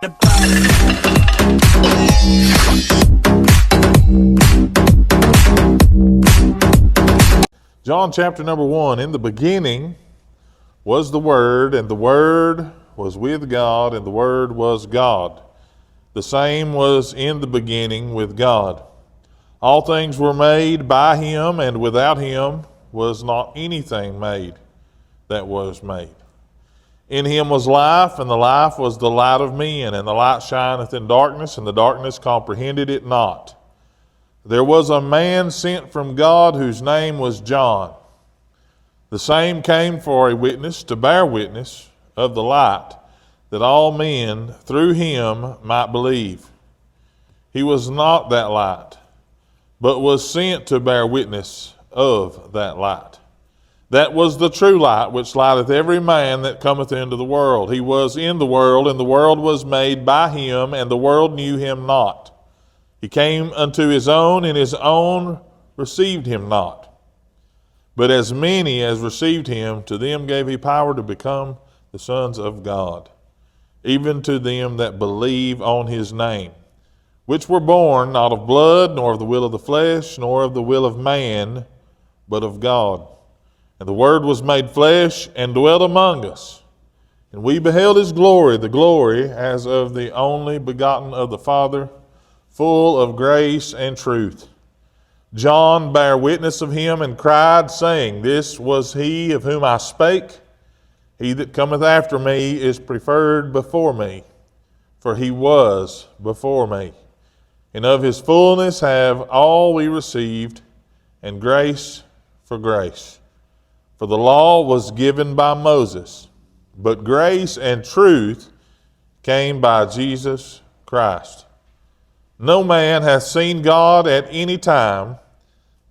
John chapter number 1. In the beginning was the Word, and the Word was with God, and the Word was God. The same was in the beginning with God. All things were made by him, and without him was not anything made that was made. In him was life, and the life was the light of men, and the light shineth in darkness, and the darkness comprehended it not. There was a man sent from God whose name was John. The same came for a witness, to bear witness of the light, that all men through him might believe. He was not that light, but was sent to bear witness of that light. That was the true light, which lighteth every man that cometh into the world. He was in the world, and the world was made by him, and the world knew him not. He came unto his own, and his own received him not. But as many as received him, to them gave he power to become the sons of God, even to them that believe on his name, which were born not of blood, nor of the will of the flesh, nor of the will of man, but of God. And the Word was made flesh, and dwelt among us. And we beheld his glory, the glory as of the only begotten of the Father, full of grace and truth. John bare witness of him, and cried, saying, This was he of whom I spake. He that cometh after me is preferred before me, for he was before me. And of his fullness have all we received, and grace for grace. For the law was given by Moses, but grace and truth came by Jesus Christ. No man hath seen God at any time.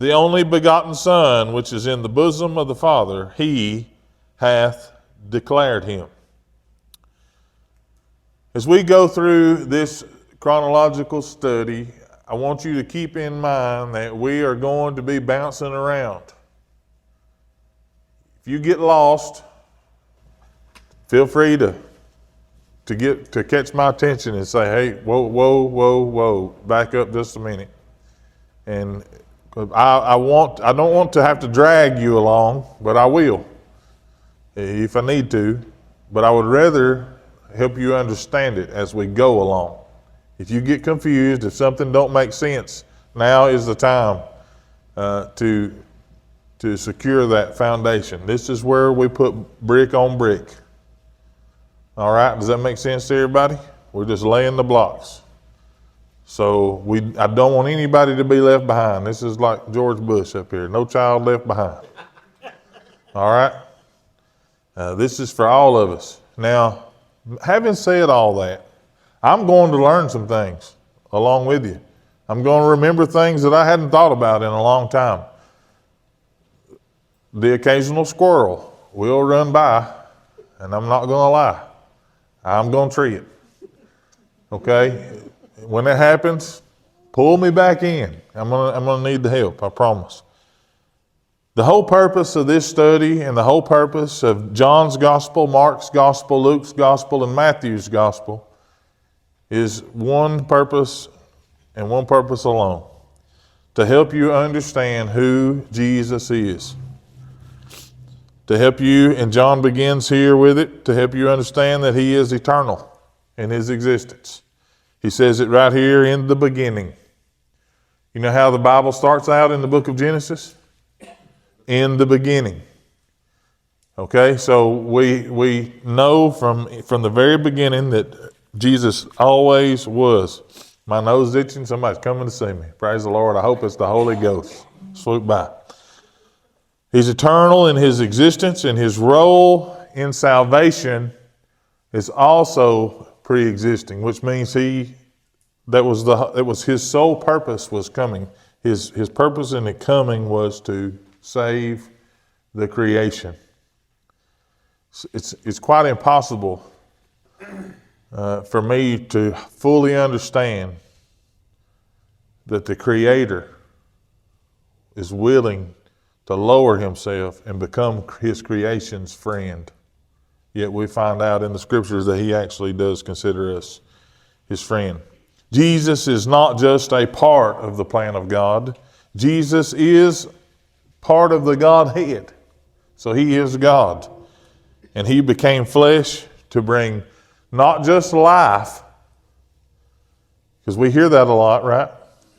The only begotten Son, which is in the bosom of the Father, he hath declared him. As we go through this chronological study, I want you to keep in mind that we are going to be bouncing around. If you get lost, feel free to catch my attention and say, hey, whoa, back up just a minute. And I don't want to have to drag you along, but I will if I need to. But I would rather help you understand it as we go along. If you get confused, if something don't make sense, now is the time to secure that foundation. This is where we put brick on brick. All right, does that make sense to everybody? We're just laying the blocks. So I don't want anybody to be left behind. This is like George Bush up here. No child left behind. All right? This is for all of us. Now, having said all that, I'm going to learn some things along with you. I'm going to remember things that I hadn't thought about in a long time. The occasional squirrel will run by, and I'm not going to lie. I'm going to tree it. Okay? When that happens, pull me back in. I'm going to need the help, I promise. The whole purpose of this study and the whole purpose of John's gospel, Mark's gospel, Luke's gospel, and Matthew's gospel is one purpose and one purpose alone: to help you understand who Jesus is. To help you, and John begins here with it, to help you understand that he is eternal in his existence. He says it right here, in the beginning. You know how the Bible starts out in the book of Genesis? In the beginning. Okay, so we know from the very beginning that Jesus always was. My nose itching, somebody's coming to see me. Praise the Lord. I hope it's the Holy Ghost. Swoop by. He's eternal in his existence, and his role in salvation is also pre-existing, which means it was his sole purpose was coming. His purpose in it coming was to save the creation. It's quite impossible for me to fully understand that the Creator is willing to lower himself and become his creation's friend. Yet we find out in the scriptures that he actually does consider us his friend. Jesus is not just a part of the plan of God. Jesus is part of the Godhead. So he is God. And he became flesh to bring not just life, because we hear that a lot, right?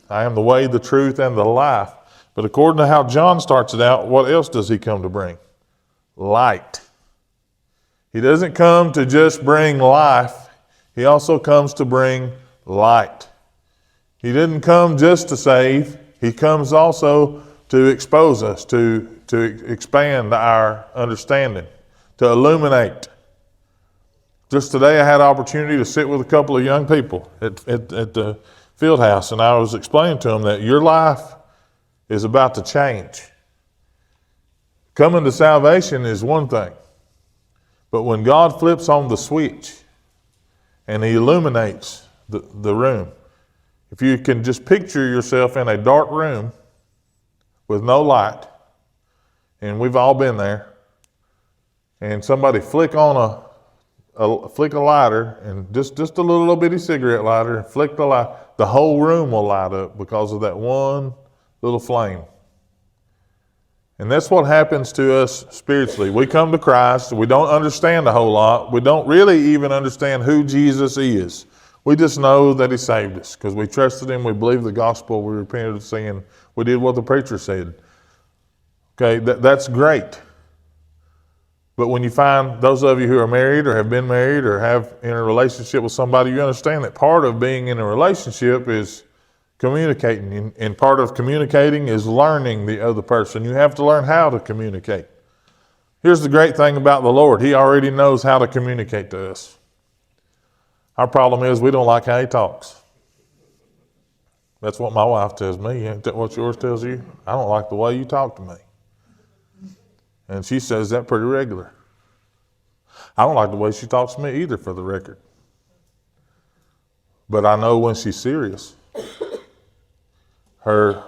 I am the way, the truth, and the life. But according to how John starts it out, what else does he come to bring? Light. He doesn't come to just bring life. He also comes to bring light. He didn't come just to save. He comes also to expose us, to expand our understanding, to illuminate. Just today I had an opportunity to sit with a couple of young people at the field house, and I was explaining to them that your life is about to change. Coming to salvation is one thing, but when God flips on the switch and he illuminates the room, if you can just picture yourself in a dark room with no light, and we've all been there, and somebody flick on a lighter, and just a little bitty cigarette lighter, and flick the light, the whole room will light up because of that one little flame. And that's what happens to us spiritually. We come to Christ, we don't understand a whole lot, we don't really even understand who Jesus is. We just know that he saved us because we trusted him, we believed the gospel, we repented of sin, we did what the preacher said. Okay, that's great. But when you find those of you who are married or have been married or have in a relationship with somebody, you understand that part of being in a relationship is communicating. And part of communicating is learning the other person. You have to learn how to communicate. Here's the great thing about the Lord. He already knows how to communicate to us. Our problem is we don't like how he talks. That's what my wife tells me. Ain't that what yours tells you? I don't like the way you talk to me. And she says that pretty regular. I don't like the way she talks to me either, for the record. But I know when she's serious. Her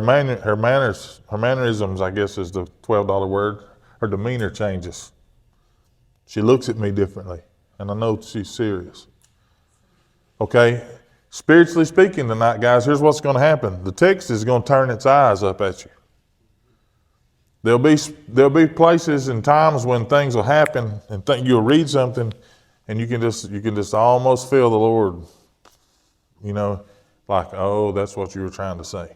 mannerisms, I guess is the $12 word. Her demeanor changes. She looks at me differently, and I know she's serious. Okay, spiritually speaking tonight, guys, here's what's going to happen. The text is going to turn its eyes up at you. There'll be places and times when things will happen, and you'll read something, and you can just almost feel the Lord, like, oh, that's what you were trying to say.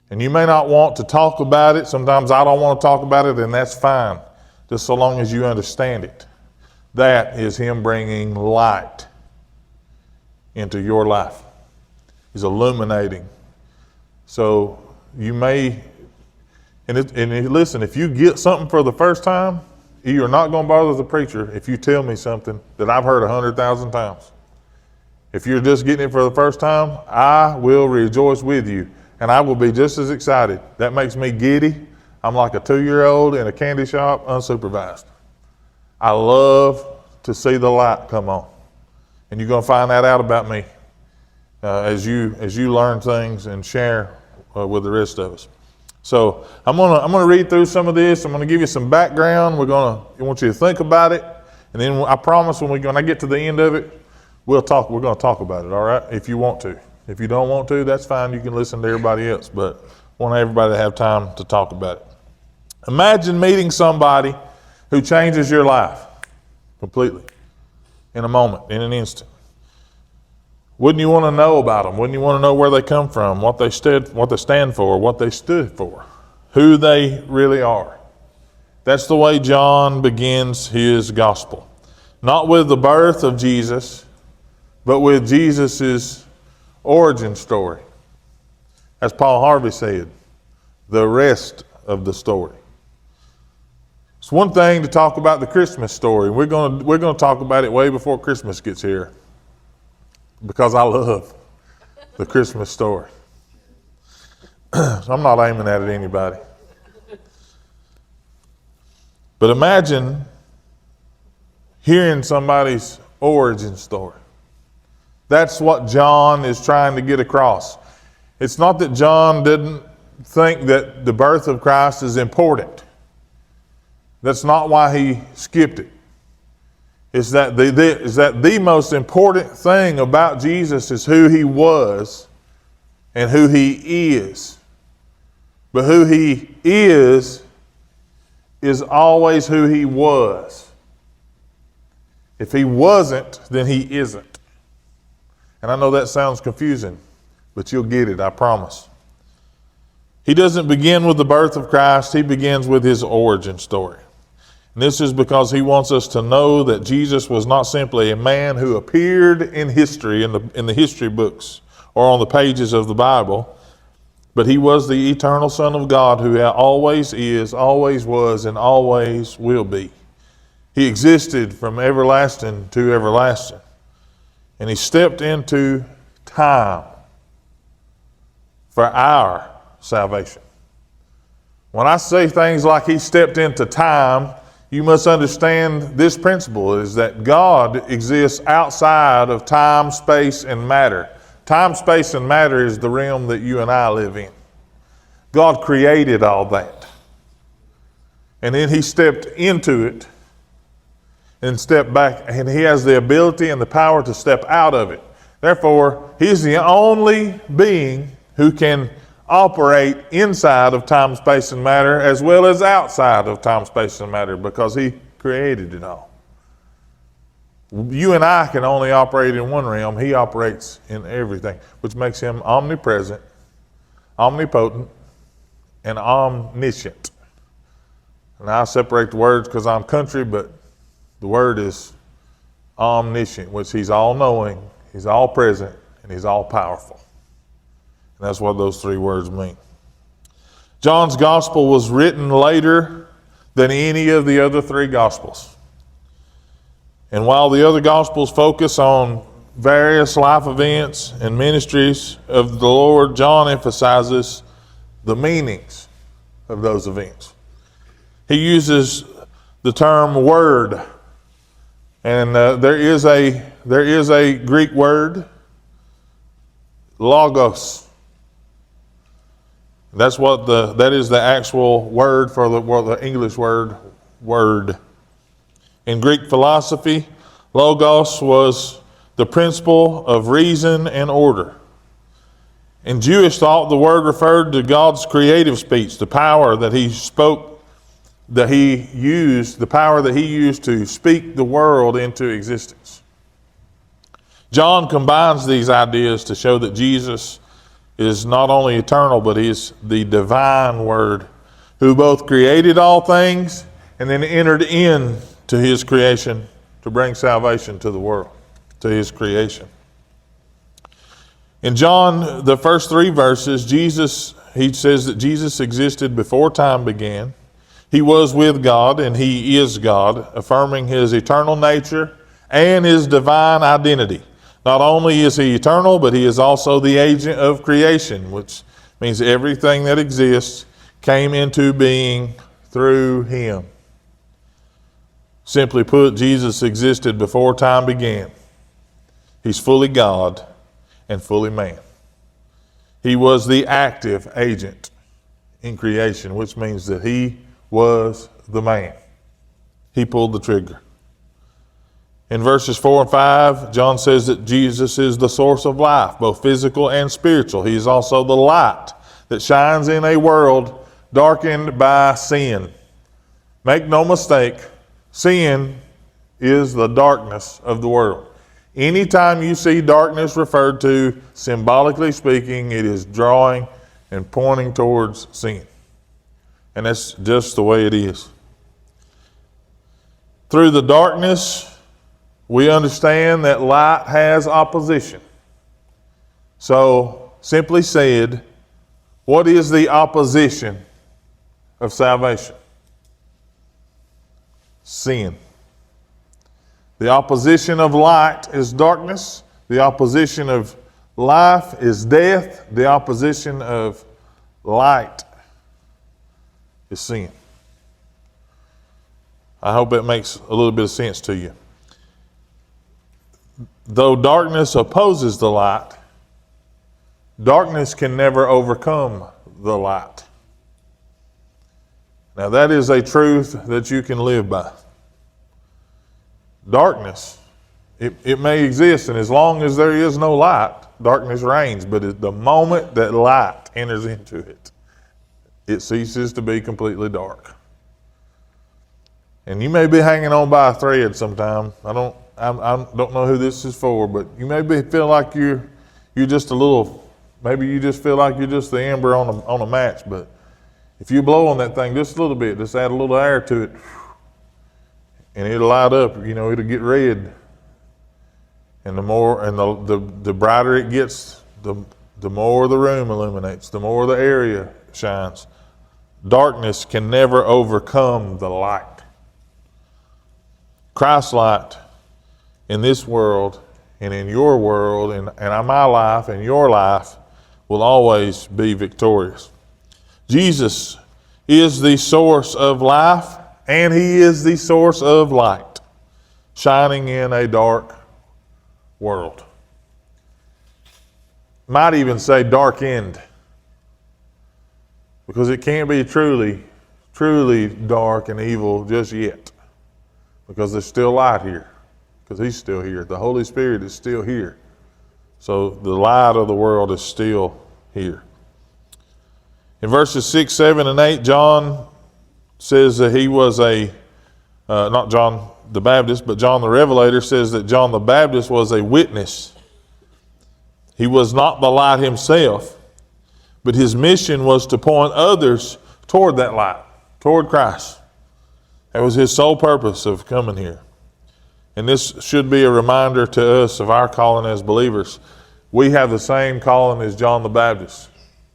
And you may not want to talk about it. Sometimes I don't want to talk about it, and that's fine, just so long as you understand it. That is him bringing light into your life. He's illuminating. So you may, listen, if you get something for the first time, you're not going to bother the preacher if you tell me something that I've heard 100,000 times. If you're just getting it for the first time, I will rejoice with you, and I will be just as excited. That makes me giddy. I'm like a 2-year-old in a candy shop, unsupervised. I love to see the light come on, and you're going to find that out about me as you learn things and share with the rest of us. So I'm gonna read through some of this. I'm gonna give you some background. I want you to think about it, and then I promise when I get to the end of it, we're gonna talk about it. All right? If you want to. If you don't want to, that's fine. You can listen to everybody else, but I want everybody to have time to talk about it. Imagine meeting somebody who changes your life completely in a moment, in an instant. Wouldn't you want to know about them? Wouldn't you want to know where they come from, what they stand for, what they stood for, who they really are? That's the way John begins his gospel. Not with the birth of Jesus, but with Jesus' origin story. As Paul Harvey said, the rest of the story. It's one thing to talk about the Christmas story. We're going to talk about it way before Christmas gets here, because I love the Christmas story. I'm not aiming at anybody. But imagine hearing somebody's origin story. That's what John is trying to get across. It's not that John didn't think that the birth of Christ is important. That's not why he skipped it. is that the most important thing about Jesus is who he was and who he is. But who he is always who he was. If he wasn't, then he isn't. And I know that sounds confusing, but you'll get it, I promise. He doesn't begin with the birth of Christ, he begins with his origin story. And this is because he wants us to know that Jesus was not simply a man who appeared in history, in the history books, or on the pages of the Bible, but he was the eternal Son of God who always is, always was, and always will be. He existed from everlasting to everlasting. And he stepped into time for our salvation. When I say things like he stepped into time, you must understand this principle is that God exists outside of time, space, and matter. Time, space, and matter is the realm that you and I live in. God created all that. And then he stepped into it and stepped back, and he has the ability and the power to step out of it. Therefore, he's the only being who can operate inside of time, space, and matter as well as outside of time, space, and matter because he created it all. You and I can only operate in one realm. He operates in everything, which makes him omnipresent, omnipotent, and omniscient. And I separate the words because I'm country, but the word is omniscient, which he's all-knowing, he's all-present, and he's all-powerful. And that's what those three words mean. John's gospel was written later than any of the other three gospels. And while the other gospels focus on various life events and ministries of the Lord, John emphasizes the meanings of those events. He uses the term word, and there is a Greek word, logos. That is the actual word for the English word, word. In Greek philosophy, logos was the principle of reason and order. In Jewish thought, the word referred to God's creative speech, the power that he spoke, that he used, the power that he used to speak the world into existence. John combines these ideas to show that Jesus is not only eternal, but he is the divine word who both created all things and then entered into his creation to bring salvation to the world, to his creation. In John, the first three verses, he says that Jesus existed before time began. He was with God and he is God, affirming his eternal nature and his divine identity. Not only is he eternal, but he is also the agent of creation, which means everything that exists came into being through him. Simply put, Jesus existed before time began. He's fully God and fully man. He was the active agent in creation, which means that he was the man. He pulled the trigger. In verses 4 and 5, John says that Jesus is the source of life, both physical and spiritual. He is also the light that shines in a world darkened by sin. Make no mistake, sin is the darkness of the world. Anytime you see darkness referred to, symbolically speaking, it is drawing and pointing towards sin. And that's just the way it is. Through the darkness, we understand that light has opposition. So, simply said, what is the opposition of salvation? Sin. The opposition of light is darkness. The opposition of life is death. The opposition of light is sin. I hope it makes a little bit of sense to you. Though darkness opposes the light, darkness can never overcome the light. Now that is a truth that you can live by. Darkness, it may exist, and as long as there is no light, darkness reigns. But the moment that light enters into it, it ceases to be completely dark. And you may be hanging on by a thread sometime. I don't know who this is for, but you may feel like you're just a little. Maybe you just feel like you're just the ember on a match. But if you blow on that thing just a little bit, just add a little air to it, and it'll light up. It'll get red. And the brighter it gets, the more the room illuminates, the more the area shines. Darkness can never overcome the light. Christ's light in this world and in your world and my life and your life will always be victorious. Jesus is the source of life, and he is the source of light, shining in a dark world. Might even say darkened, because it can't be truly dark and evil just yet, because there's still light here, because he's still here. The Holy Spirit is still here. So the light of the world is still here. In verses 6, 7, and 8, John says that he was not John the Baptist, but John the Revelator says that John the Baptist was a witness. He was not the light himself, but his mission was to point others toward that light, toward Christ. That was his sole purpose of coming here. And this should be a reminder to us of our calling as believers. We have the same calling as John the Baptist,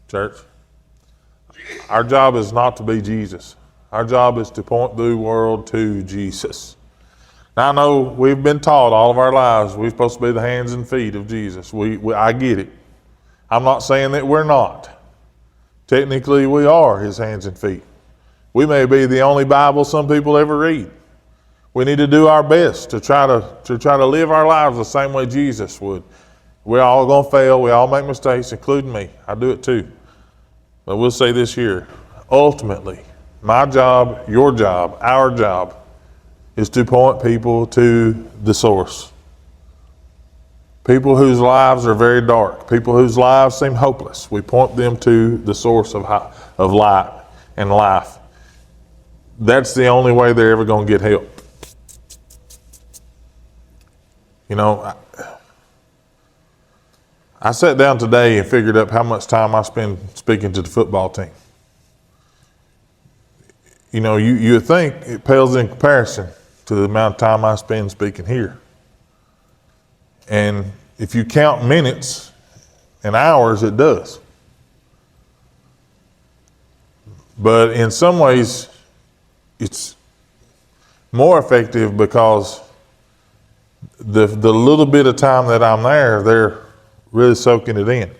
church. Our job is not to be Jesus. Our job is to point the world to Jesus. Now, I know we've been taught all of our lives we're supposed to be the hands and feet of Jesus. I get it. I'm not saying that we're not. Technically, we are his hands and feet. We may be the only Bible some people ever read. We need to do our best to try to live our lives the same way Jesus would. We're all going to fail. We all make mistakes, including me. I do it too. But we'll say this here. Ultimately, my job, your job, our job is to point people to the source. People whose lives are very dark, people whose lives seem hopeless, we point them to the source of light and life. That's the only way they're ever going to get help. I sat down today and figured up how much time I spend speaking to the football team. You would think it pales in comparison to the amount of time I spend speaking here. And if you count minutes and hours, it does. But in some ways, it's more effective because the little bit of time that I'm there, they're really soaking it in.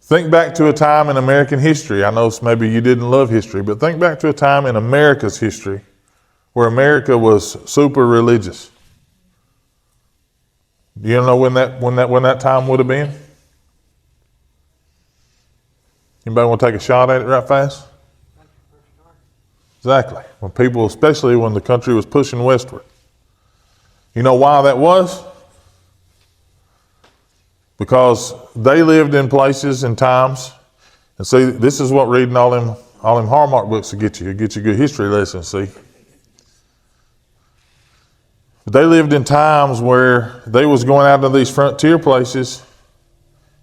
Think back to a time in American history. I know maybe you didn't love history, but think back to a time in America's history where America was super religious. Do you know when that time would have been? Anybody want to take a shot at it right fast? Exactly. Especially when the country was pushing westward. You know why that was? Because they lived in places and times, and see, this is what reading all them Hallmark books will get you. It'll get you a good history lesson, see. But they lived in times where they was going out to these frontier places,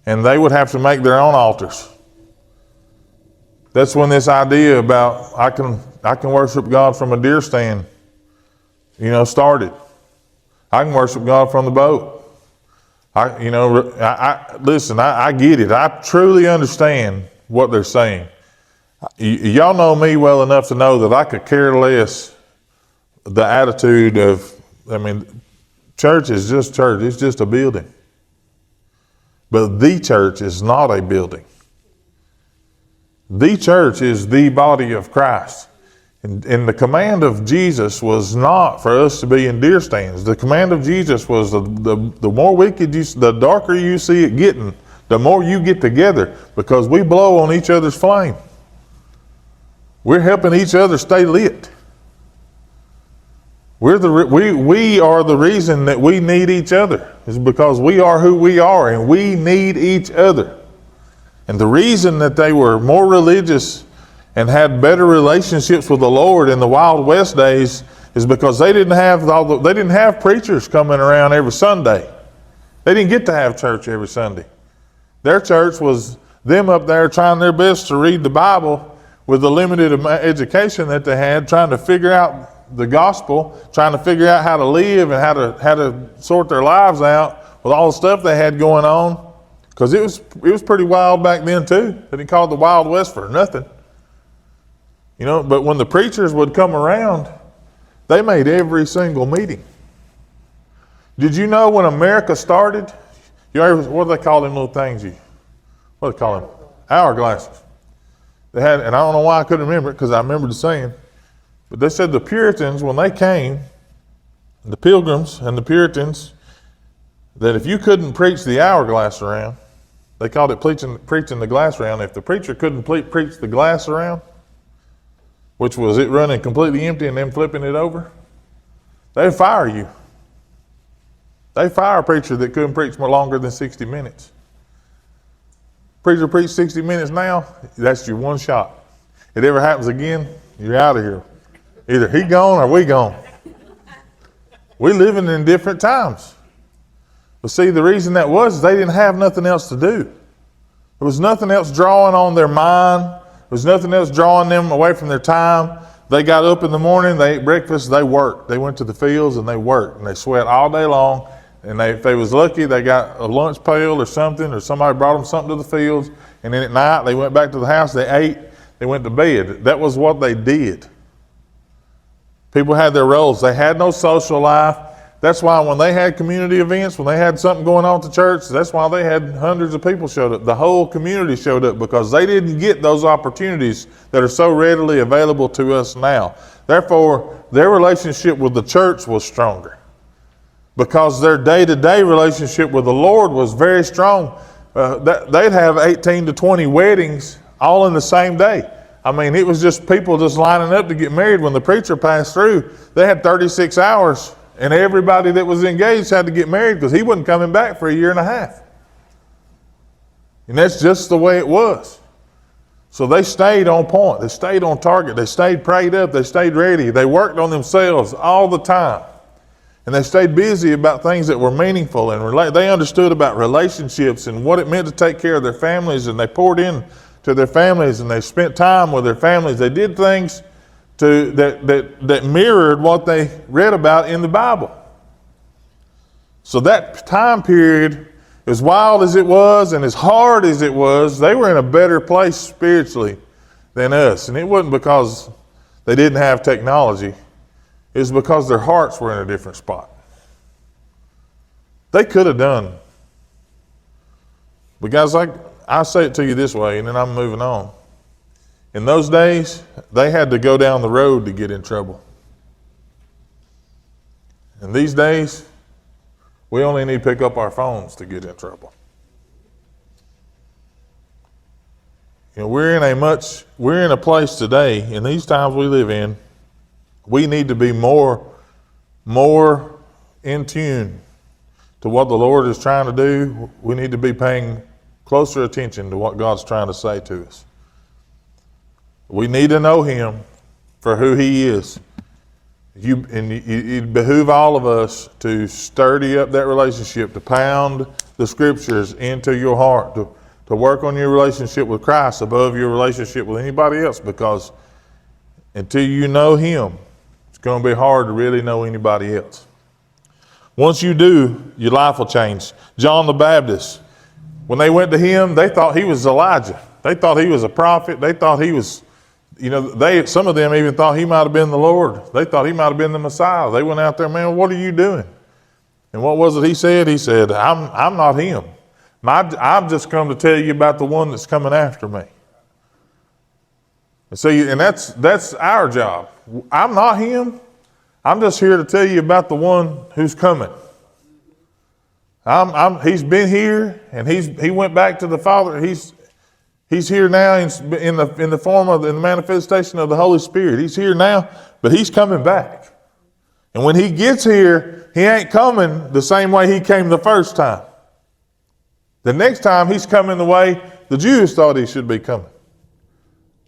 and they would have to make their own altars. That's when this idea about I can worship God from a deer stand, started. I can worship God from the boat. Listen, I get it. I truly understand what they're saying. Y'all know me well enough to know that I could care less the attitude of, church is just church. It's just a building. But the church is not a building. The church is the body of Christ. And the command of Jesus was not for us to be in deer stands. The command of Jesus was the more wicked the darker you see it getting, the more you get together, because we blow on each other's flame. We're helping each other stay lit. We are the reason that we need each other. Is because we are who we are, and we need each other. And the reason that they were more religious and had better relationships with the Lord in the Wild West days is because they didn't have preachers coming around every Sunday. They didn't get to have church every Sunday. Their church was them up there trying their best to read the Bible with the limited education that they had, trying to figure out the gospel, trying to figure out how to live and how to sort their lives out with all the stuff they had going on. Because it was pretty wild back then too. They didn't call it the Wild West for nothing. But when the preachers would come around, they made every single meeting. Did you know when America started, what do they call them little things? What do they call them? Hourglasses. They had, and I don't know why I couldn't remember it, because I remember the saying, but they said the Puritans, when they came, the Pilgrims and the Puritans, that if you couldn't preach the hourglass around, they called it preaching the glass around. If the preacher couldn't preach the glass around, which was it running completely empty and then flipping it over, they'd fire you. They fire a preacher that couldn't preach more longer than 60 minutes. Preacher preach 60 minutes now, that's your one shot. If it ever happens again, you're out of here. Either he gone or we gone. We're living in different times. But see, the reason that was they didn't have nothing else to do. There was nothing else drawing on their mind. There was nothing else drawing them away from their time. They got up in the morning, they ate breakfast, they worked. They went to the fields and they worked, and they sweat all day long. And if they was lucky, they got a lunch pail or something, or somebody brought them something to the fields. And then at night, they went back to the house, they ate, they went to bed. That was what they did. People had their roles. They had no social life. That's why when they had community events, when they had something going on at the church, that's why they had hundreds of people showed up. The whole community showed up because they didn't get those opportunities that are so readily available to us now. Therefore, their relationship with the church was stronger because their day-to-day relationship with the Lord was very strong. They'd have 18 to 20 weddings all in the same day. I mean, it was just people just lining up to get married. When the preacher passed through, they had 36 hours. And everybody that was engaged had to get married because he wasn't coming back for a year and a half. And that's just the way it was. So they stayed on point. They stayed on target. They stayed prayed up. They stayed ready. They worked on themselves all the time. And they stayed busy about things that were meaningful. And they understood about relationships and what it meant to take care of their families. And they poured in to their families and they spent time with their families. They did things that mirrored what they read about in the Bible. So that time period, as wild as it was and as hard as it was, they were in a better place spiritually than us. And it wasn't because they didn't have technology. It was because their hearts were in a different spot. They could have done. But guys, I'll say it to you this way, and then I'm moving on. In those days, they had to go down the road to get in trouble. And these days, we only need to pick up our phones to get in trouble. We're in a place today, in these times we live in, we need to be more in tune to what the Lord is trying to do. We need to be paying closer attention to what God's trying to say to us. We need to know Him for who He is. It behooves all of us to sturdy up that relationship, to pound the scriptures into your heart, to work on your relationship with Christ above your relationship with anybody else, because until you know Him, it's going to be hard to really know anybody else. Once you do, your life will change. John the Baptist, when they went to him, they thought he was Elijah. They thought he was a prophet. They thought he was... some of them even thought he might have been the Lord. They thought he might have been the Messiah. They went out there, man, what are you doing? And what was it he said? He said, I'm not him. I've just come to tell you about the one that's coming after me. And see, and that's our job. I'm not him. I'm just here to tell you about the one who's coming. He's been here, and he went back to the Father. He's here now in the form of the manifestation of the Holy Spirit. He's here now, but He's coming back. And when he gets here, he ain't coming the same way he came the first time. The next time he's coming the way the Jews thought he should be coming.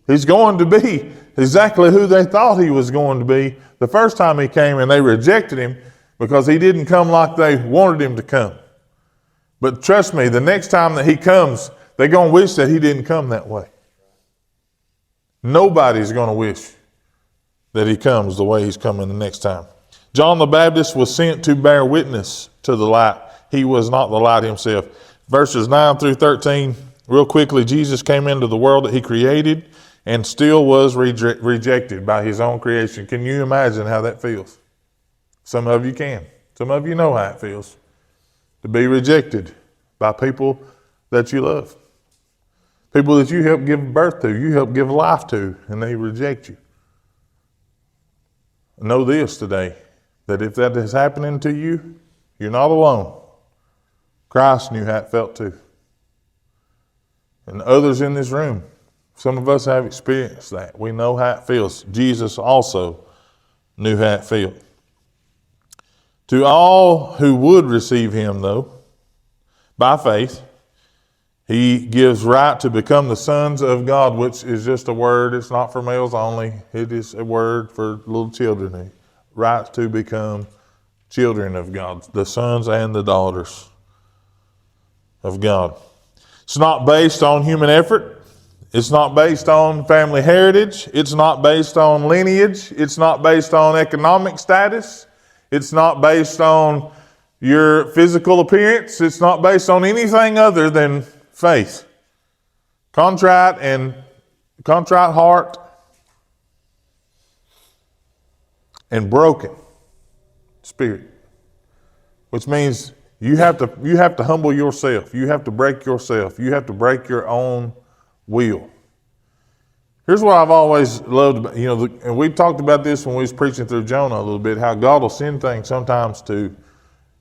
He's going to be exactly who they thought he was going to be the first time he came, and they rejected him because he didn't come like they wanted him to come. But trust me, the next time that he comes, they're going to wish that he didn't come that way. Nobody's going to wish that he comes the way he's coming the next time. John the Baptist was sent to bear witness to the light. He was not the light himself. Verses 9 through 13, real quickly, Jesus came into the world that he created and still was rejected by his own creation. Can you imagine how that feels? Some of you can. Some of you know how it feels to be rejected by people that you love. People that you help give birth to, you help give life to, and they reject you. Know this today, that if that is happening to you, you're not alone. Christ knew how it felt too. And others in this room, some of us have experienced that. We know how it feels. Jesus also knew how it felt. To all who would receive him, though, by faith, he gives right to become the sons of God, which is just a word. It's not for males only. It is a word for little children. Right to become children of God, the sons and the daughters of God. It's not based on human effort. It's not based on family heritage. It's not based on lineage. It's not based on economic status. It's not based on your physical appearance. It's not based on anything other than faith. Contrite heart and broken spirit, which means you have to humble yourself. You have to break yourself. You have to break your own will. Here's what I've always loved, and we talked about this when we was preaching through Jonah a little bit, how God will send things sometimes to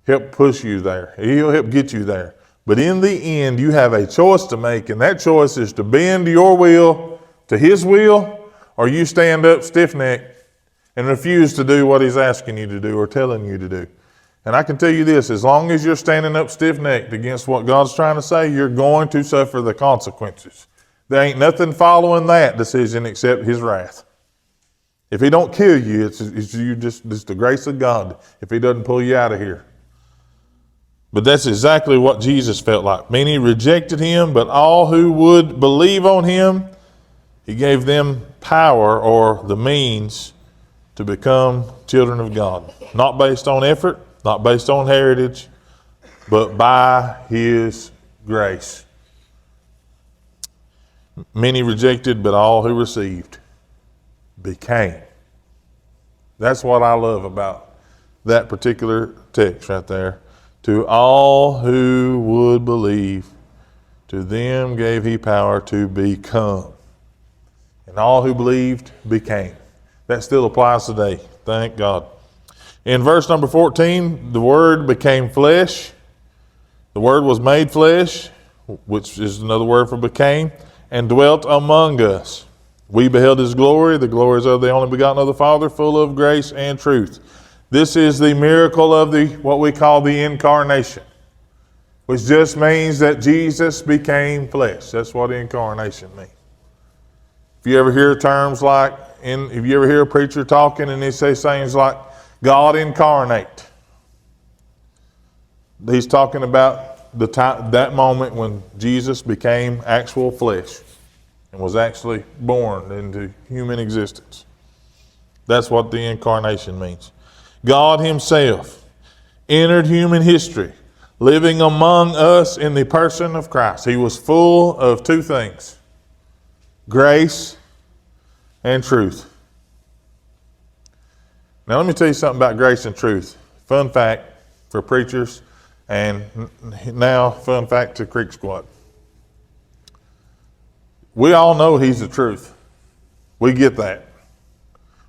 help push you there. He'll help get you there. But in the end, you have a choice to make, and that choice is to bend your will to his will, or you stand up stiff-necked and refuse to do what he's asking you to do or telling you to do. And I can tell you this, as long as you're standing up stiff-necked against what God's trying to say, you're going to suffer the consequences. There ain't nothing following that decision except his wrath. If he don't kill you, it's the grace of God if he doesn't pull you out of here. But that's exactly what Jesus felt like. Many rejected him, but all who would believe on him, he gave them power or the means to become children of God. Not based on effort, not based on heritage, but by his grace. Many rejected, but all who received became. That's what I love about that particular text right there. To all who would believe, to them gave he power to become. And all who believed became. That still applies today. Thank God. In verse number 14, the Word became flesh. The Word was made flesh, which is another word for became, and dwelt among us. We beheld his glory. The glory is of the only begotten of the Father, full of grace and truth. This is the miracle of what we call the incarnation, which just means that Jesus became flesh. That's what incarnation means. If you ever hear terms like, if you ever hear a preacher talking and they say things like, God incarnate, he's talking about that moment when Jesus became actual flesh and was actually born into human existence. That's what the incarnation means. God himself entered human history, living among us in the person of Christ. He was full of two things: grace and truth. Now let me tell you something about grace and truth. Fun fact for preachers, and now fun fact to Creek Squad. We all know he's the truth. We get that.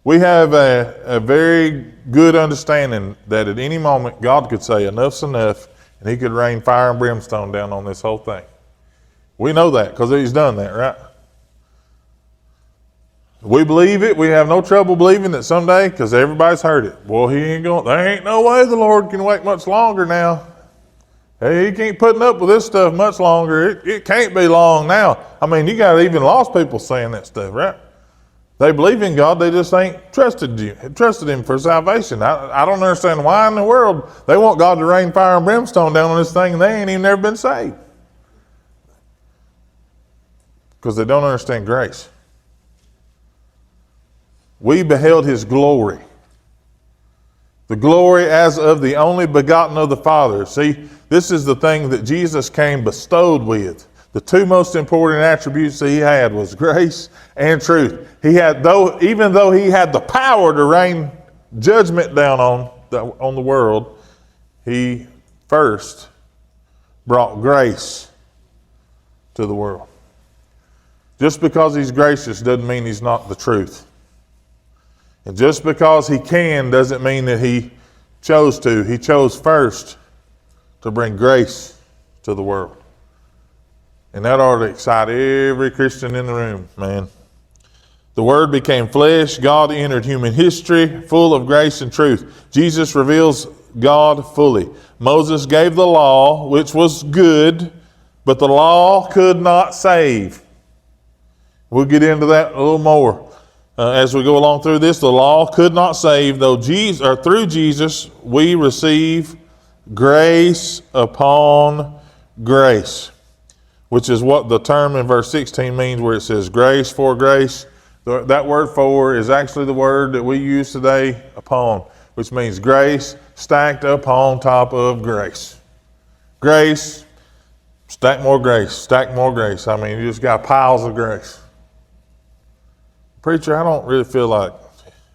We have a very good understanding that at any moment God could say enough's enough and he could rain fire and brimstone down on this whole thing. We know that because he's done that, right? We believe it. We have no trouble believing that someday, because everybody's heard it. Well, there ain't no way the Lord can wait much longer now. Hey, he can't putting up with this stuff much longer. It can't be long now. I mean, you got even lost people saying that stuff, right? They believe in God, they just ain't trusted him for salvation. I don't understand why in the world they want God to rain fire and brimstone down on this thing and they ain't even never been saved. Because they don't understand grace. We beheld his glory. The glory as of the only begotten of the Father. See, this is the thing that Jesus came bestowed with. The two most important attributes that he had was grace and truth. Even though he had the power to rain judgment down on the world, he first brought grace to the world. Just because he's gracious doesn't mean he's not the truth. And just because he can doesn't mean that he chose to. He chose first to bring grace to the world. And that ought to excite every Christian in the room, man. The Word became flesh. God entered human history full of grace and truth. Jesus reveals God fully. Moses gave the law, which was good, but the law could not save. We'll get into that a little more. As we go along through this, the law could not save, through Jesus we receive grace upon grace, which is what the term in verse 16 means, where it says grace for grace. That word for is actually the word that we use today, upon, which means grace stacked upon top of grace. Grace, stack more grace, stack more grace. I mean, you just got piles of grace. Preacher, I don't really feel like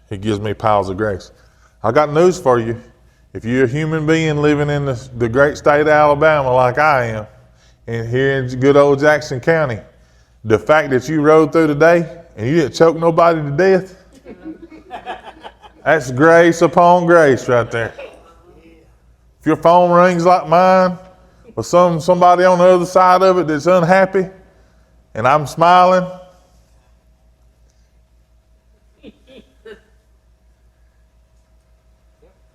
he gives me piles of grace. I got news for you. If you're a human being living in the great state of Alabama like I am, and here in good old Jackson County, the fact that you rode through today and you didn't choke nobody to death, that's grace upon grace right there. If your phone rings like mine, or somebody on the other side of it that's unhappy, and I'm smiling,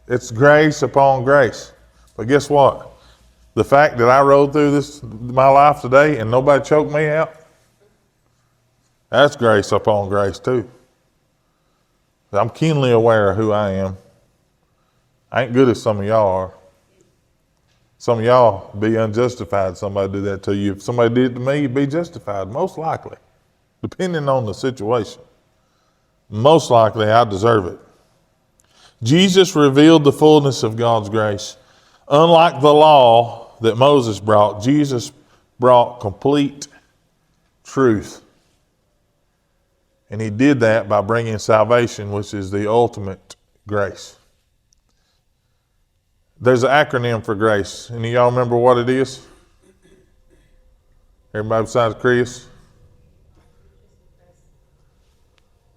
it's grace upon grace. But guess what? The fact that I rode through my life today and nobody choked me out, that's grace upon grace too. I'm keenly aware of who I am. I ain't good as some of y'all are. Some of y'all be unjustified. Somebody do that to you. If somebody did it to me, you'd be justified, most likely, depending on the situation. Most likely, I deserve it. Jesus revealed the fullness of God's grace. Unlike the law that Moses brought, Jesus brought complete truth. And he did that by bringing salvation, which is the ultimate grace. There's an acronym for grace. Any of y'all remember what it is? Everybody besides Chris?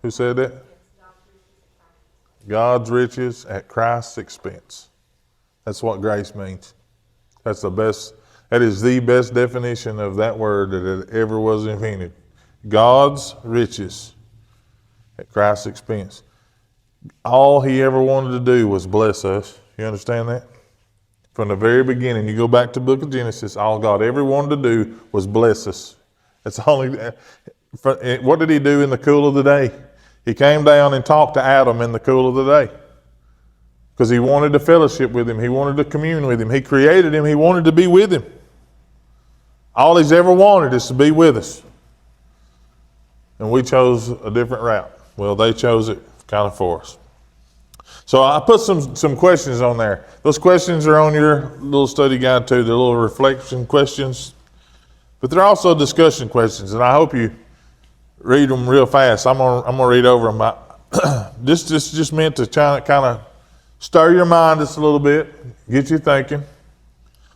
Who said that? God's riches at Christ's expense. That's what grace means. That is the best definition of that word that ever was invented. God's riches at Christ's expense. All he ever wanted to do was bless us. You understand that? From the very beginning, you go back to the book of Genesis, all God ever wanted to do was bless us. That's only. What did he do in the cool of the day? He came down and talked to Adam in the cool of the day because he wanted to fellowship with him. He wanted to commune with him. He created him. He wanted to be with him. All he's ever wanted is to be with us. And we chose a different route. Well, they chose it kind of for us. So I put some questions on there. Those questions are on your little study guide too, the little reflection questions. But they're also discussion questions, and I hope you read them real fast. I'm gonna read over them. This is just meant to kind of stir your mind just a little bit, get you thinking.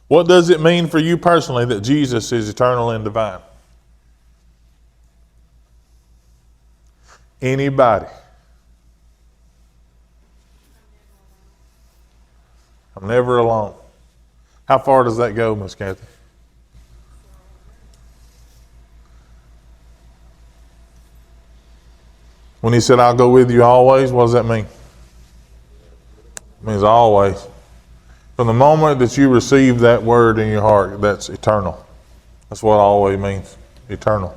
What does it mean for you personally that Jesus is eternal and divine? Anybody? I'm never alone. How far does that go, Miss Kathy? When he said, I'll go with you always, what does that mean? It means always. From the moment that you receive that word in your heart, that's eternal. That's what always means. Eternal.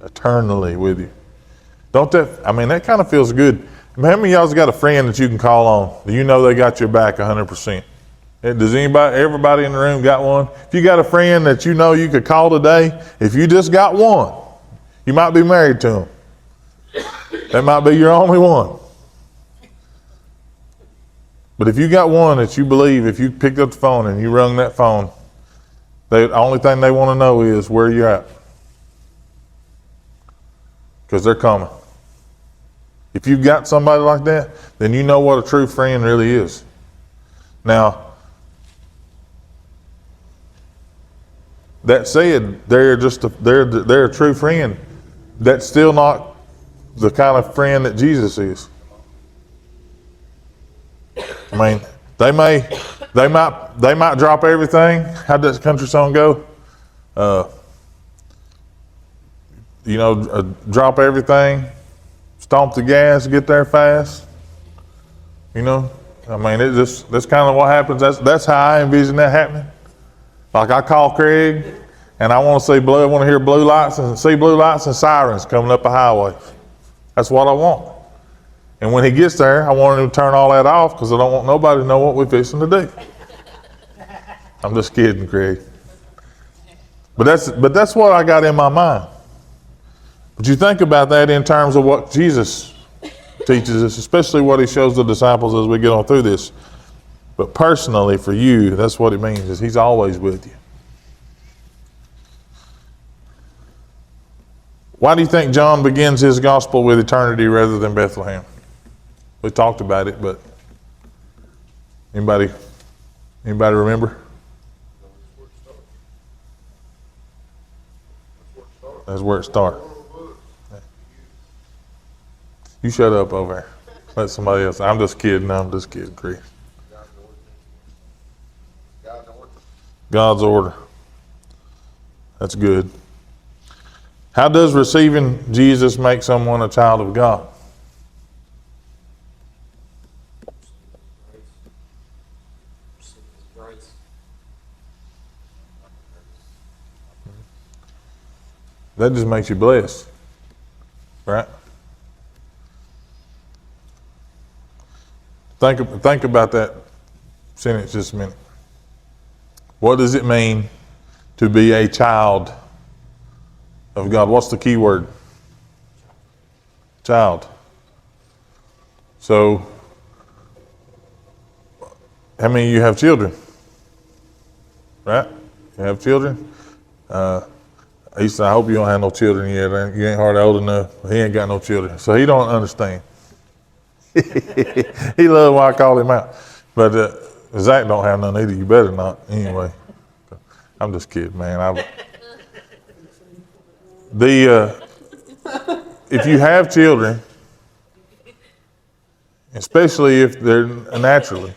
Eternally with you. Don't that, that kind of feels good. How many of y'all's got a friend that you can call on? Do you know they got your back 100%? Does everybody in the room got one? If you got a friend that you know you could call today, if you just got one, you might be married to him. That might be your only one. But if you got one that you believe, if you picked up the phone and you rung that phone, the only thing they want to know is where you're at. Because they're coming. If you've got somebody like that, then you know what a true friend really is. Now, that said, they're a true friend. That's still not the kind of friend that Jesus is. They might drop everything. How'd that country song go? Drop everything, stomp the gas, get there fast. That's kind of what happens. That's how I envision that happening. Like I call Craig, and I want to hear blue lights and see blue lights and sirens coming up the highway. That's what I want. And when he gets there, I want him to turn all that off because I don't want nobody to know what we're fixing to do. I'm just kidding, Craig. But that's what I got in my mind. But you think about that in terms of what Jesus teaches us, especially what he shows the disciples as we get on through this. But personally for you, that's what it means, is he's always with you. Why do you think John begins his gospel with eternity rather than Bethlehem? We talked about it, but anybody remember? That's where it starts. You shut up over there. Let somebody else. I'm just kidding, Chris. God's order. That's good. How does receiving Jesus make someone a child of God? That just makes you blessed, right? Think about that sentence just a minute. What does it mean to be a child of God? What's the key word? Child. So, how many of you have children? Right? You have children? I hope you don't have no children yet. You ain't hardly old enough. He ain't got no children. So he don't understand. He loves when I call him out. But Zach don't have none either. You better not. Anyway. I'm just kidding, man. If you have children, especially if they're naturally,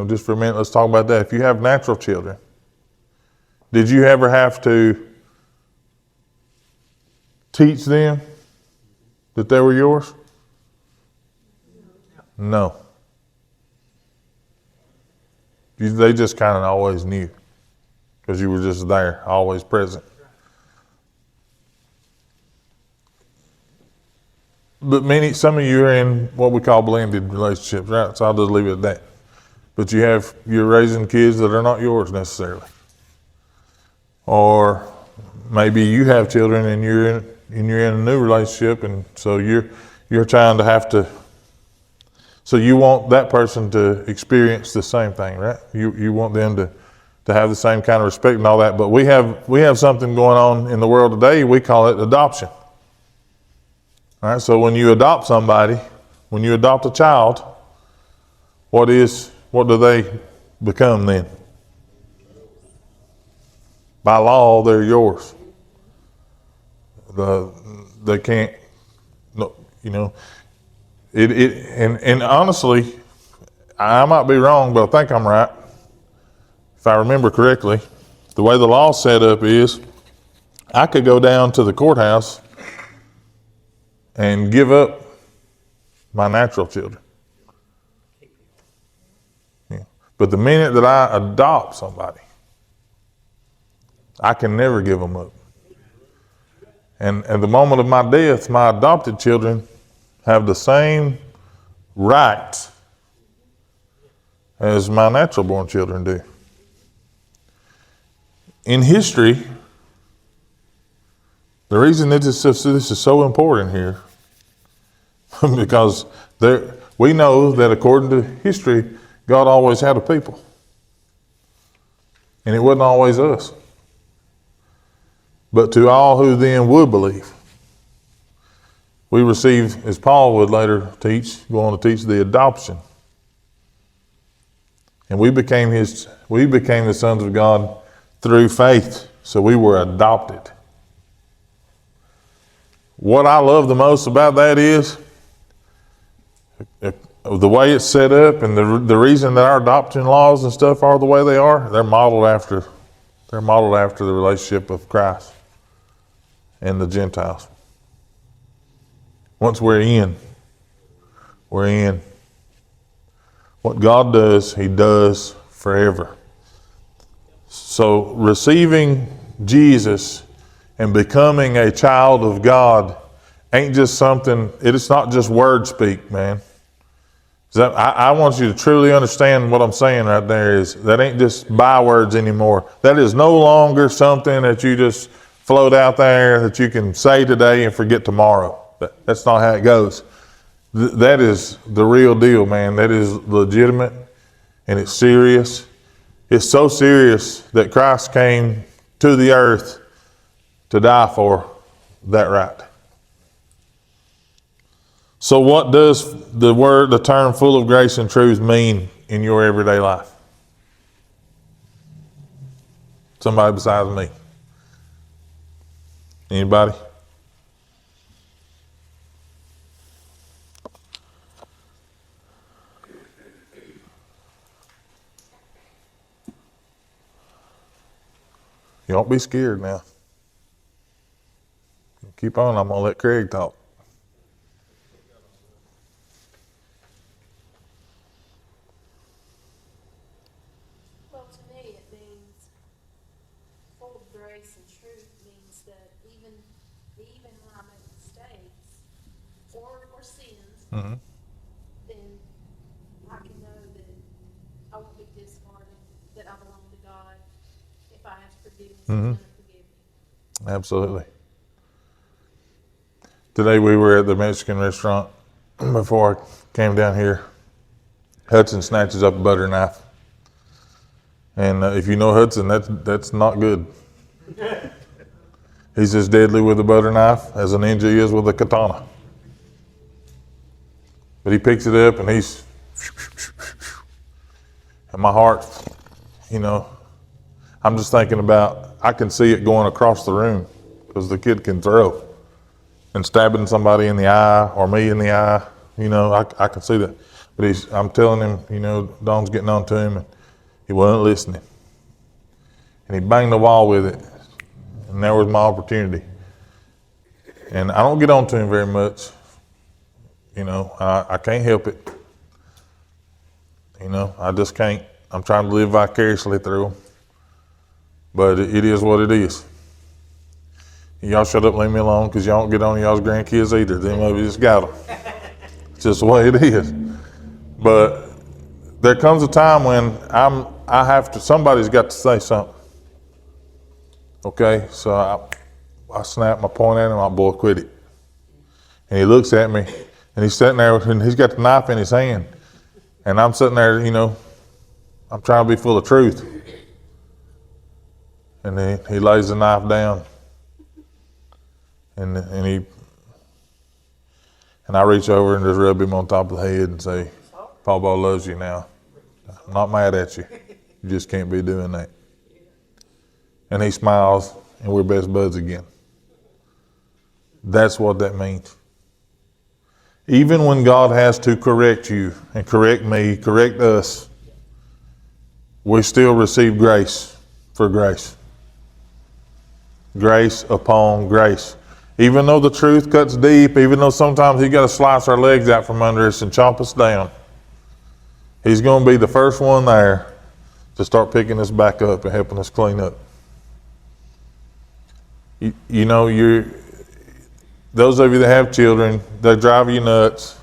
just for a minute, let's talk about that. If you have natural children, did you ever have to teach them that they were yours? No. They just kind of always knew because you were just there, always present. But some of you are in what we call blended relationships, right? So I'll just leave it at that. But you're raising kids that are not yours necessarily. Or maybe you have children and you're in a new relationship, and so you're trying to have to. So you want that person to experience the same thing, right? You want them to have the same kind of respect and all that. But we have something going on in the world today. We call it adoption. All right. So when you adopt somebody, when you adopt a child, what do they become then? By law, they're yours. They can't, and honestly, I might be wrong, but I think I'm right. If I remember correctly, the way the law's set up is, I could go down to the courthouse and give up my natural children. Yeah. But the minute that I adopt somebody, I can never give them up. And at the moment of my death, my adopted children have the same rights as my natural born children do. In history, the reason this is so important here, because we know that according to history, God always had a people. And it wasn't always us. But to all who then would believe, we receive, as Paul would later go on to teach, the adoption. And we became the sons of God through faith. So we were adopted. What I love the most about that is the way it's set up, and the reason that our adoption laws and stuff are the way they are. They're modeled after the relationship of Christ and the Gentiles. Once we're in. What God does, He does forever. So receiving Jesus and becoming a child of God ain't just something, it's not just word speak, man. I want you to truly understand what I'm saying right there is that ain't just bywords anymore. That is no longer something that you just float out there that you can say today and forget tomorrow. That's not how it goes. That is the real deal, man. That is legitimate and it's serious. It's so serious that Christ came to the earth to die for that right. So what does the term full of grace and truth mean in your everyday life? Somebody besides me? Anybody? You don't be scared now. Keep on, I'm going to let Craig talk. Well, to me, it means full of grace and truth means that even when I make mistakes or sins, then I can know that I won't be discarded, that I belong to God. If I ask forgiveness, He's going to forgive me. Absolutely. Today we were at the Mexican restaurant before I came down here. Hudson snatches up a butter knife. And if you know Hudson, that's not good. He's as deadly with a butter knife as a ninja is with a katana. But he picks it up and he's... And my heart, I'm just thinking about, I can see it going across the room because the kid can throw. And stabbing somebody in the eye or me in the eye, I can see that. But I'm telling him, Don's getting on to him and he wasn't listening. And he banged the wall with it. And there was my opportunity. And I don't get on to him very much. I can't help it. I just can't. I'm trying to live vicariously through him. But it is what it is. Y'all shut up, leave me alone, because y'all don't get on y'all's grandkids either. Then maybe just got them. It's just the way it is. But there comes a time when somebody's got to say something. Okay, so I snap my point at him, my boy, quit it. And he looks at me, and he's sitting there, and he's got the knife in his hand. And I'm sitting there, I'm trying to be full of truth. And he lays the knife down. And I reach over and just rub him on top of the head and say, Papa loves you now. I'm not mad at you. You just can't be doing that. And he smiles and we're best buds again. That's what that means. Even when God has to correct you and correct me, correct us, we still receive grace for grace. Grace upon grace. Even though the truth cuts deep, even though sometimes He's got to slice our legs out from under us and chomp us down, He's going to be the first one there to start picking us back up and helping us clean up. You know, those of you that have children, they drive you nuts.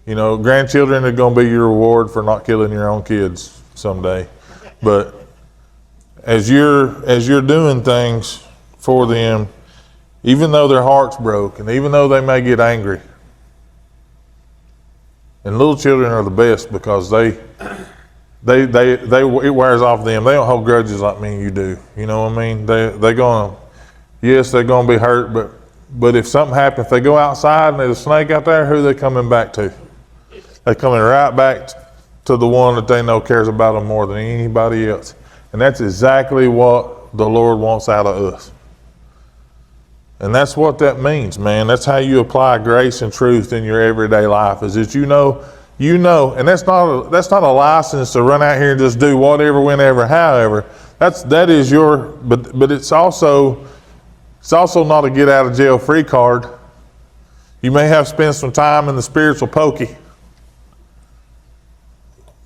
You know, grandchildren are going to be your reward for not killing your own kids someday. But as you're doing things for them, even though their heart's broken, even though they may get angry, and little children are the best because it wears off them. They don't hold grudges like me and you do. You know what I mean? They're gonna be hurt, but if something happens, if they go outside and there's a snake out there, who are they coming back to? They're coming right back to the one that they know cares about them more than anybody else. And that's exactly what the Lord wants out of us. And that's what that means, man. That's how you apply grace and truth in your everyday life, is that you know, and that's not a license to run out here and just do whatever, whenever, however. But it's also not a get out of jail free card. You may have spent some time in the spiritual pokey,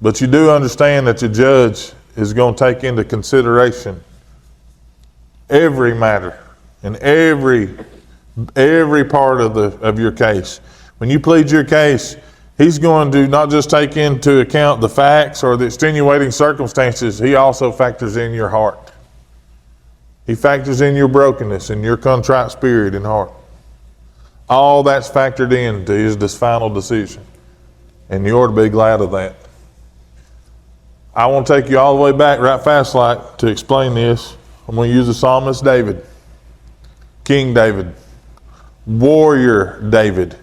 but you do understand that your judge is going to take into consideration every matter and every part of your case. When you plead your case, He's going to not just take into account the facts or the extenuating circumstances, He also factors in your heart. He factors in your brokenness and your contrite spirit and heart. All that's factored into His final decision. And you ought to be glad of that. I want to take you all the way back right fast like to explain this. I'm going to use the psalmist David. King David. Warrior David.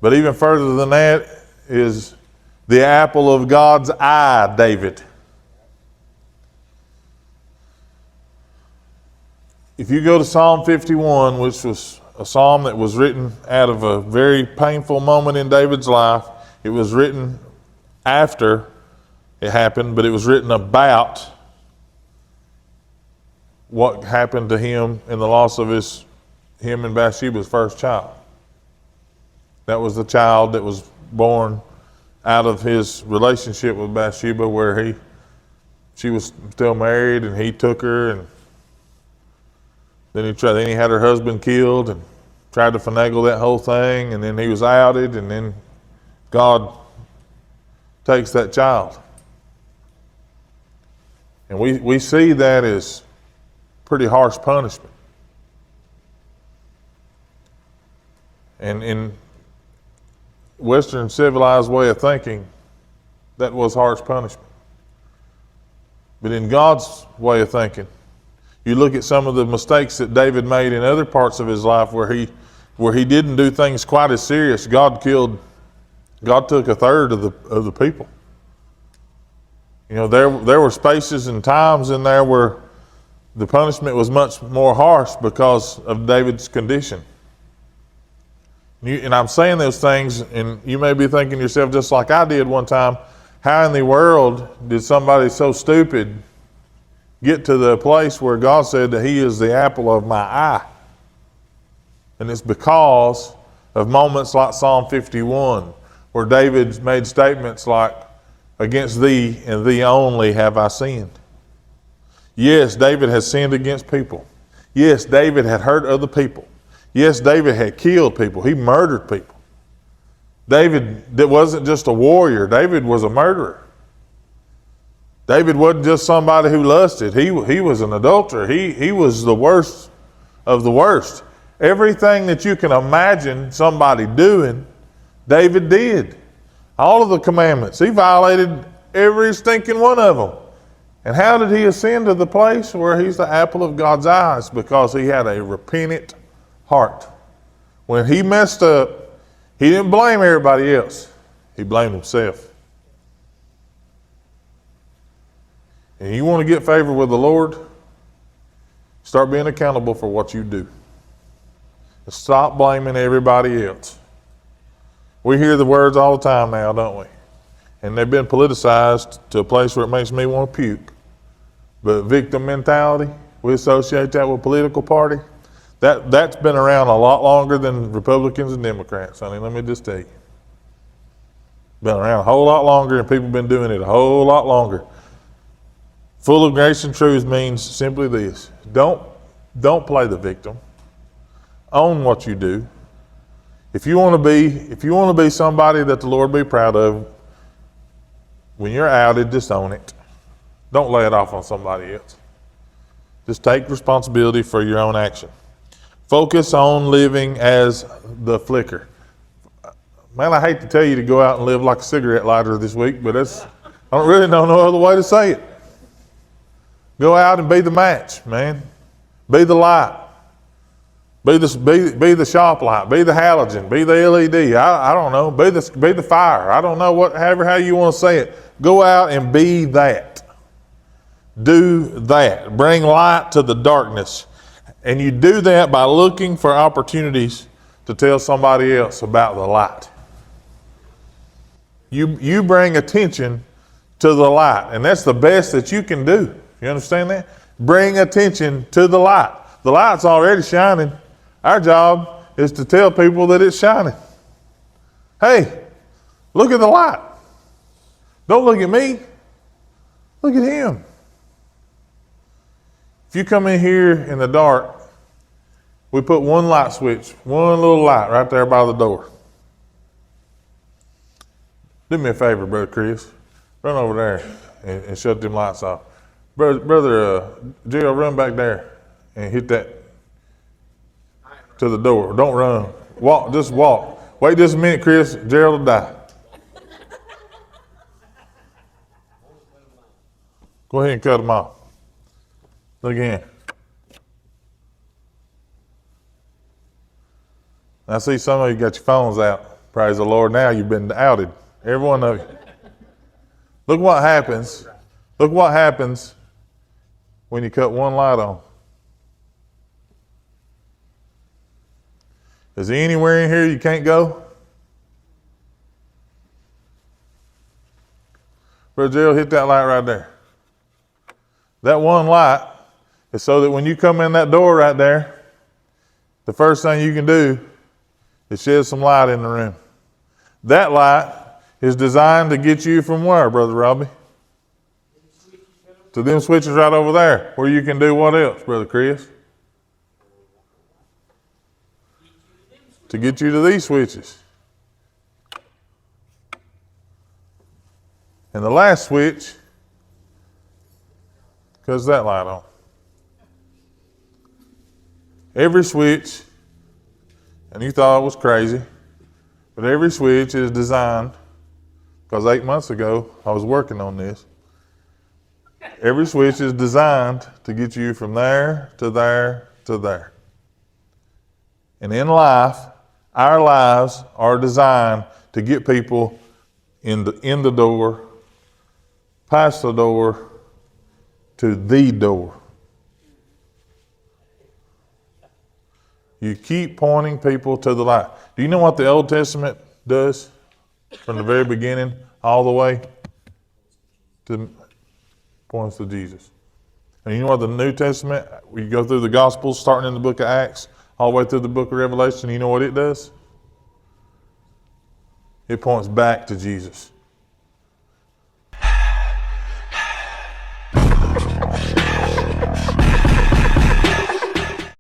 But even further than that is the apple of God's eye, David. If you go to Psalm 51, which was a psalm that was written out of a very painful moment in David's life, it was written after it happened, but it was written about what happened to him in the loss of him and Bathsheba's first child. That was the child that was born out of his relationship with Bathsheba, where she was still married and he took her, and then he had her husband killed and tried to finagle that whole thing, and then he was outed, and then God takes that child. And we see that as pretty harsh punishment. And in Western civilized way of thinking, that was harsh punishment. But in God's way of thinking, you look at some of the mistakes that David made in other parts of his life where he didn't do things quite as serious. God took a third of the people. You know, there were spaces and times in there where the punishment was much more harsh because of David's condition. And I'm saying those things, and you may be thinking to yourself, just like I did one time, how in the world did somebody so stupid get to the place where God said that He is the apple of my eye? And it's because of moments like Psalm 51, where David made statements like, against thee and thee only have I sinned. Yes, David has sinned against people. Yes, David had hurt other people. Yes, David had killed people. He murdered people. David wasn't just a warrior. David was a murderer. David wasn't just somebody who lusted. He was an adulterer. He was the worst of the worst. Everything that you can imagine somebody doing, David did. All of the commandments. He violated every stinking one of them. And how did he ascend to the place where he's the apple of God's eyes? Because he had a repentant heart. When he messed up, he didn't blame everybody else. He blamed himself. And you want to get favor with the Lord? Start being accountable for what you do. And stop blaming everybody else. We hear the words all the time now, don't we? And they've been politicized to a place where it makes me want to puke. But victim mentality, we associate that with political party. That's been around a lot longer than Republicans and Democrats, honey. Let me just tell you. Been around a whole lot longer, and people have been doing it a whole lot longer. Full of grace and truth means simply this: don't play the victim. Own what you do. If you want to be somebody that the Lord be proud of, when you're outed, just own it. Don't lay it off on somebody else. Just take responsibility for your own action. Focus on living as the flicker. Man, I hate to tell you to go out and live like a cigarette lighter this week, but I don't really know no other way to say it. Go out and be the match, man. Be the light. Be the shop light. Be the halogen. Be the LED. I don't know. Be the fire. I don't know how you want to say it. Go out and be that. Do that. Bring light to the darkness. And you do that by looking for opportunities to tell somebody else about the light. You bring attention to the light, and that's the best that you can do. You understand that? Bring attention to the light. The light's already shining. Our job is to tell people that it's shining. Hey, look at the light. Don't look at me. Look at him. If you come in here in the dark, we put one light switch, one little light right there by the door. Do me a favor, Brother Chris. Run over there and shut them lights off. Brother Gerald, run back there and hit that to the door. Don't run. Walk. Just walk. Wait just a minute, Chris. Gerald will die. Go ahead and cut them off. Look again. I see some of you got your phones out. Praise the Lord. Now you've been outed. Every one of you. Look what happens. Look what happens when you cut one light on. Is there anywhere in here you can't go? Brother Gerald, hit that light right there. That one light is so that when you come in that door right there, the first thing you can do is shed some light in the room. That light is designed to get you from where, Brother Robbie? To them switches right over there, where you can do what else, Brother Chris? To get you to these switches. And the last switch cuts that light on. Every switch, and you thought it was crazy, but every switch is designed, because 8 months ago I was working on this. Every switch is designed to get you from there to there to there. And in life, our lives are designed to get people in the door, past the door, to the door. You keep pointing people to the light. Do you know what the Old Testament does from the very beginning all the way to points to Jesus? And you know what the New Testament, we go through the Gospels starting in the book of Acts all the way through the book of Revelation, you know what it does? It points back to Jesus.